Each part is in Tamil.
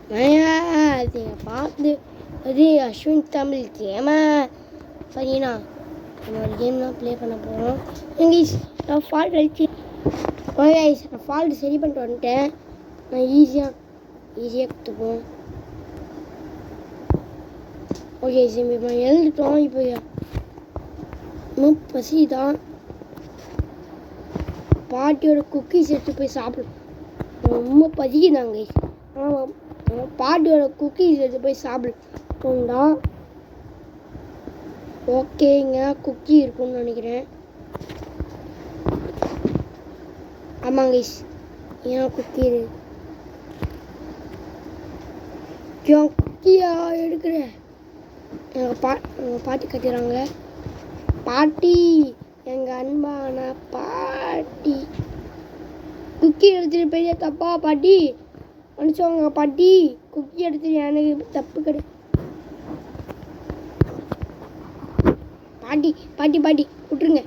அது பார்த்து அது அஸ்வின் தமிழ் கேமா சரிண்ணா நம்ம ஒரு கேம் தான் ப்ளே பண்ண போகிறோம். நான் ஃபால்ட் அடிச்சு நான் ஃபால்ட் சரி பண்ணிட்டு வந்துட்டேன். நான் ஈஸியாக கற்றுப்போம். ஓகே சரி இப்போ எழுந்துட்டோம். இப்போ இன்னும் பசி தான். பாட்டியோட குக்கீஸ் எடுத்து போய் சாப்பிடும். ரொம்ப பசிக்குதாங்க. ஆமாம் பாட்டியோட குக்கீஸ் எடுத்து போய் சாப்பிடுவோம்டா. ஓகேங்க குக்கி இருக்கும்னு நினைக்கிறேன். ஆமாங்க ஏன் குக்கி குக்கியா எடுக்கிறேன். எங்கள் பாட்டி கட்டுறாங்க. பாட்டி எங்கள் அன்பான பாட்டி குக்கி எடுத்துட்டு பெரிய தப்பா பாட்டி மனுஷவங்க பாட்டி குக்கி எடுத்துட்டு எனக்கு தப்பு கிடையாது. பாட்டி பாட்டி பாட்டி விட்டுருங்க.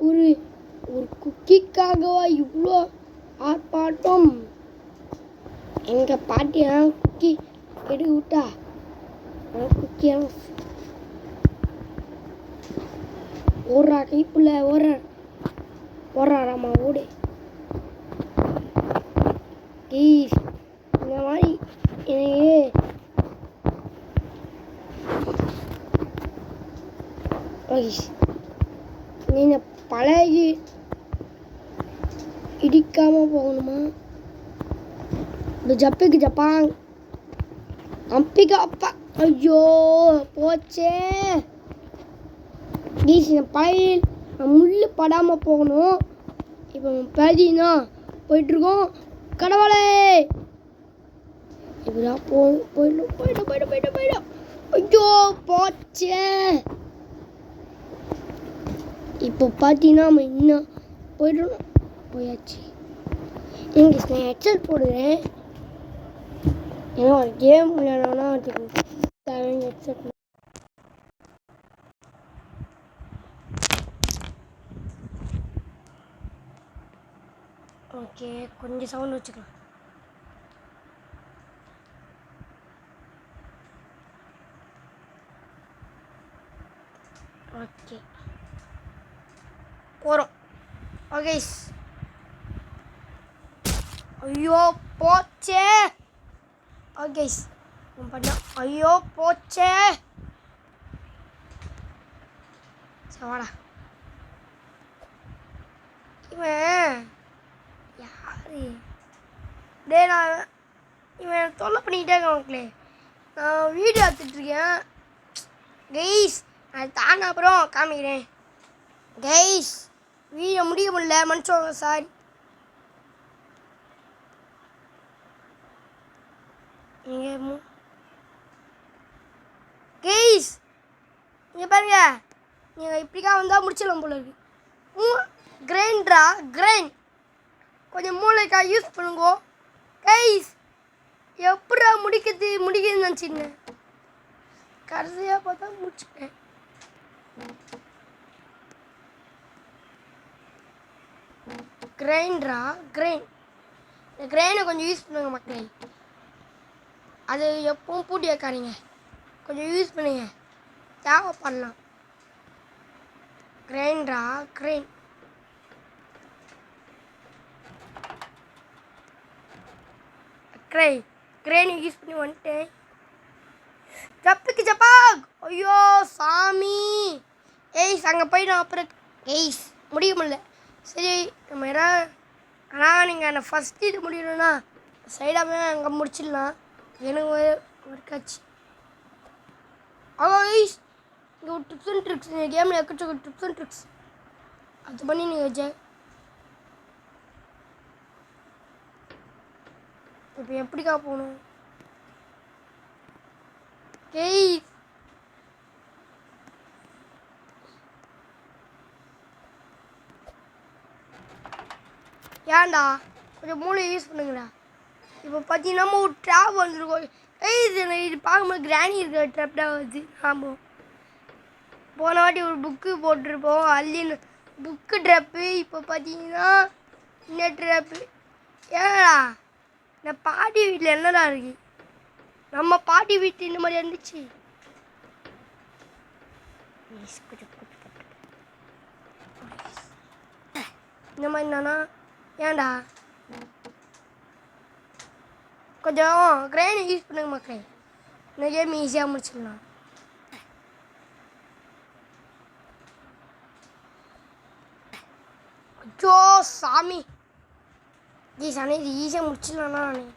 ஒரு ஒரு குக்கிக்காகவா இவ்வளோ ஆர்ப்பாட்டம்? எங்கள் பாட்டியெல்லாம் குக்கி எடுக்க விட்டா குக்கியெல்லாம் ஓடுறா கைப்புள்ள ஓடுறாராம்மா ஓடு. இந்த மாதிரி நீங்க பழகி இடிக்காம போகணுமா? இந்த ஜப்புக்கு ஜப்பாங் அம்பிக்கா அப்பா ஐயோ போச்சே. பழைய முள்ளு படாமல் போகணும். இப்போ பேதினா போயிட்டுருக்கோம். கடவுளே இப்படிதான் போயிடும். ஐயோ போச்சே. இப்போ பார்த்தீங்கன்னா நம்ம இன்னும் போயாச்சு. எங்க நான் ஹெட்செட் போடுறேன். ஏன்னா ஒரு கேம் விளையாடணும்னா ஹெட்செட். ஓகே கொஞ்சம் சவுண்ட் வச்சுக்கலாம். ஓகே போகிறோம். ஓகே ஐயோ போச்சே. ஓகே பண்ண ஐயோ போச்சே. சவாடா இவன் யாரு? டே நான் இவன் தொல்லை பண்ணிக்கிட்டே இருக்கான் மக்களே. நான் வீடியோ எடுத்துட்ருக்கேன் கைஸ். நான் தாங்க அப்புறம் காமிக்கிறேன் கைஸ். வீடியோ முடிய முடியல மனுஷங்க சாரி. கைஸ் நீங்கள் பாருங்க, நீங்கள் இப்படிக்கா வந்தால் முடிச்சிடலாம் போல இருக்கு. கிரைண்டரா கிரைண்ட் கொஞ்சம் மூளைக்கா யூஸ் பண்ணுங்கோ கைஸ். எப்படா முடிக்குதுன்னு நினச்சிருந்தேன். கடைசியாக பார்த்தா முடிச்சுட்டேன். கிரைண்டரா கிரைண்ட் இந்த கிரைண்டை கொஞ்சம் யூஸ் பண்ணுங்க மக்களே. அது எப்பவும் பூட்டி வைக்காதீங்க, கொஞ்சம் யூஸ் பண்ணுங்க, தேவைப்படலாம். கிரைண்டரா கிரைண்ட் கிரைண்ட் யூஸ் பண்ணி வந்துட்டேன். ஜப்புக்கு ஜப்பாக் ஐயோ சாமி. அங்கே போய் நான் அப்புறம் முடிய முடியல. சரி நம்ம ஆனால் நீங்கள் அந்த ஃபஸ்ட் இது முடியணும்னா சைடாகவே அங்கே முடிச்சிடலாம். எனக்கு ஒர்க்காச்சு. இங்கே ஒரு டிப்ஸ் அண்ட் ட்ரிக்ஸ் இந்த கேமில் எக்கச்சக்க டிப்ஸ் அண்ட் ட்ரிக்ஸ் அது பண்ணி நீங்கள் இப்போ எப்படிக்கா போகணும்? ஏன்டா கொஞ்சம் மூளை யூஸ் பண்ணுங்கடா. இப்போ பார்த்தீங்கன்னா நம்ம ஒரு ட்ராப் வந்துருக்கோம். இது பார்க்கும்போது கிராணி இருக்கிற ட்ராப்டாக வருது. ஆமாம் போன வாட்டி ஒரு புக்கு போட்டிருப்போம். புக்கு ட்ராப்பு இப்போ பார்த்தீங்கன்னா இந்த ட்ராப்பு. ஏடா இந்த பாட்டி வீட்டில் என்னடா இருக்கு? நம்ம பாட்டி வீட்டு இந்த மாதிரி இருந்துச்சு. இந்த மாதிரி என்னன்னா ஏன்டா கொஞ்சம் கிரைனை யூஸ் பண்ணுங்க மக்களே. இந்த கேம் ஈஸியாக முடிச்சிடலாம். அச்சோ சாமி ஜீஸ் ஆனால் இது ஈஸியாக முடிச்சிடலாம்னா நான்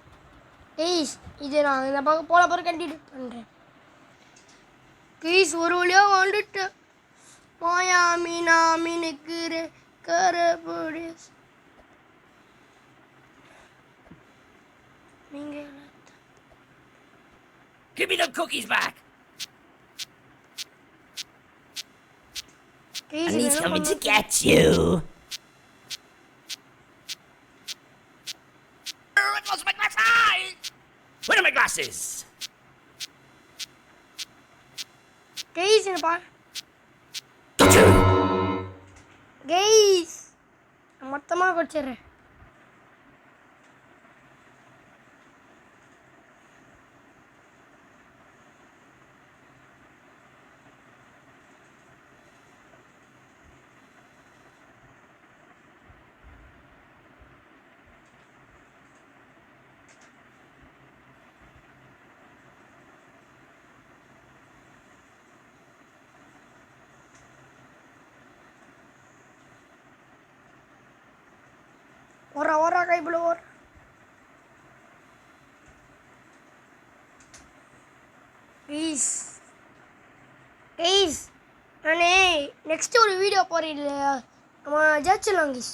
ப்ளீஸ் இது நான் இந்த பக்கம் போன பிறகு கண்டினியூ பண்ணுறேன். ப்ளீஸ் ஒரு வழியாக வந்துட்டேன். மாயா மீனா மீனுக்கு கரப்பொடி நீங்கள் Give me the cookies back. Please And he's coming to get you. I lost my glasses. Where are my glasses? Please என்னப்பா Got you. கெய்ஸ் மொத்தமாக குடிச்சிடுறேன். ஓரா கைப்பில் ஓர் ப்ளீஸ் ப்ளீஸ் நானே நெக்ஸ்ட்டு ஒரு வீடியோ போடுறேன் இல்லையா நம்ம ஜெயிச்சிடலாம் கீஸ்.